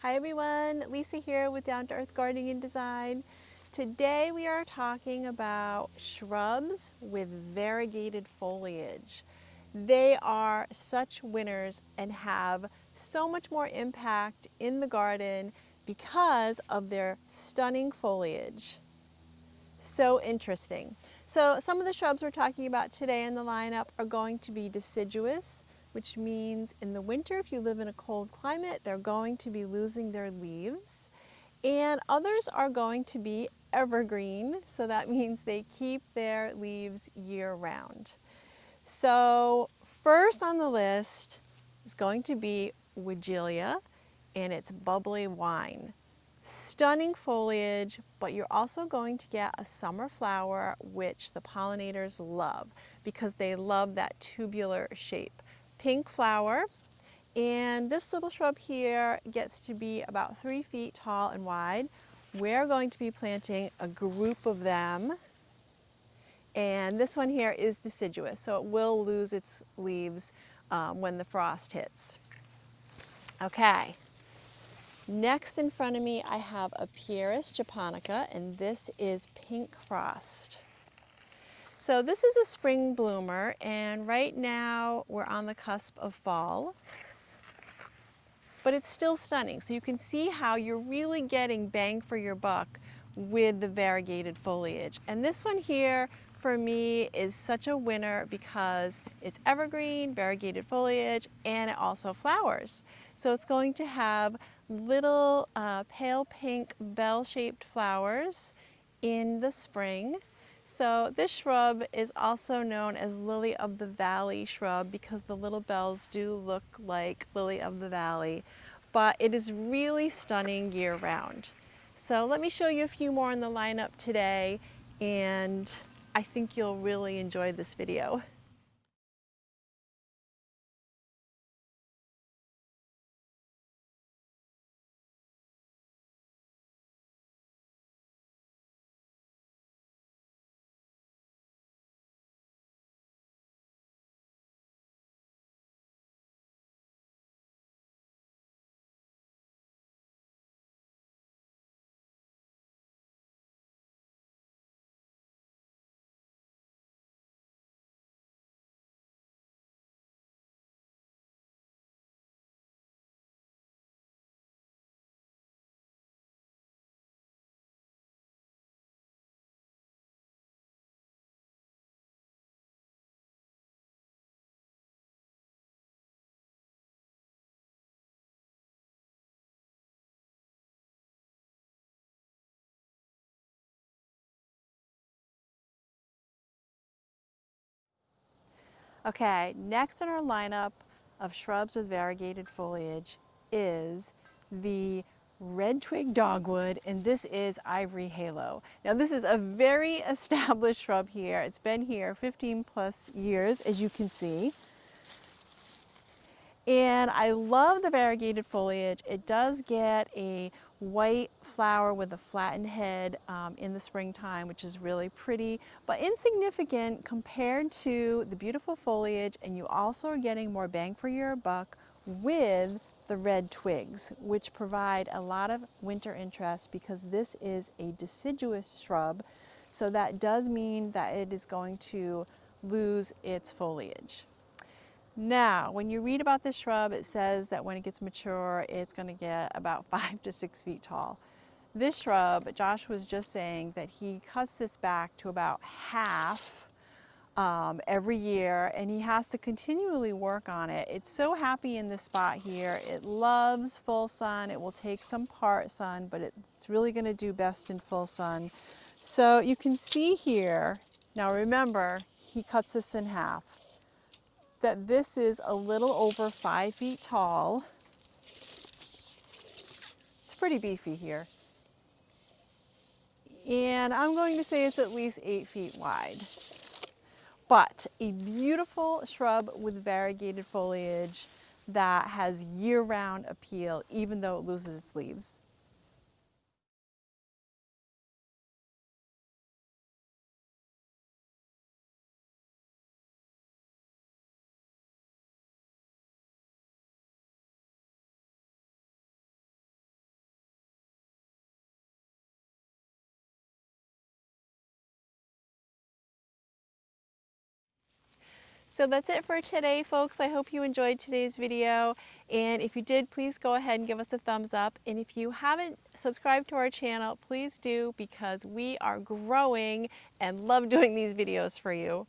Hi everyone, Lisa here with Down to Earth Gardening and Design. Today we are talking about shrubs with variegated foliage. They are such winners and have so much more impact in the garden because of their stunning foliage. So interesting. So some of the shrubs we're talking about today in the lineup are going to be deciduous, which means in the winter, if you live in a cold climate, they're going to be losing their leaves. And others are going to be evergreen, so that means they keep their leaves year round. So first on the list is going to be Weigelia, and it's bubbly wine. Stunning foliage, but you're also going to get a summer flower, which the pollinators love because they love that tubular shape. Pink flower, and this little shrub here gets to be about 3 feet tall and wide. We're going to be planting a group of them, and this one here is deciduous, so it will lose its leaves when the frost hits. Okay. Next in front of me, I have a Pieris japonica, and this is pink frost. So this is a spring bloomer, and right now we're on the cusp of fall, but it's still stunning. So you can see how you're really getting bang for your buck with the variegated foliage. And this one here, for me, is such a winner because it's evergreen, variegated foliage, and it also flowers. So it's going to have little pale pink bell-shaped flowers in the spring. So this shrub is also known as lily of the valley shrub because the little bells do look like lily of the valley, but it is really stunning year round. So let me show you a few more in the lineup today, and I think you'll really enjoy this video. Okay, next in our lineup of shrubs with variegated foliage is the red twig dogwood, and this is ivory halo. Now this is a very established shrub here. It's been here 15 plus years, as you can see. And I love the variegated foliage. It does get a white flower with a flattened head in the springtime, which is really pretty, but insignificant compared to the beautiful foliage, and you also are getting more bang for your buck with the red twigs, which provide a lot of winter interest because this is a deciduous shrub, so that does mean that it is going to lose its foliage. Now, when you read about this shrub, it says that when it gets mature, it's going to get about 5 to 6 feet tall. This shrub, Josh was just saying that he cuts this back to about half every year, and he has to continually work on it. It's so happy in this spot here. It loves full sun. It will take some part sun, but it's really going to do best in full sun. So you can see here, now remember, he cuts this in half, that this is a little over 5 feet tall. It's pretty beefy here. And I'm going to say it's at least 8 feet wide. But a beautiful shrub with variegated foliage that has year-round appeal, even though it loses its leaves. So that's it for today, folks. I hope you enjoyed today's video. And if you did, please go ahead and give us a thumbs up. And if you haven't subscribed to our channel, please do, because we are growing and love doing these videos for you.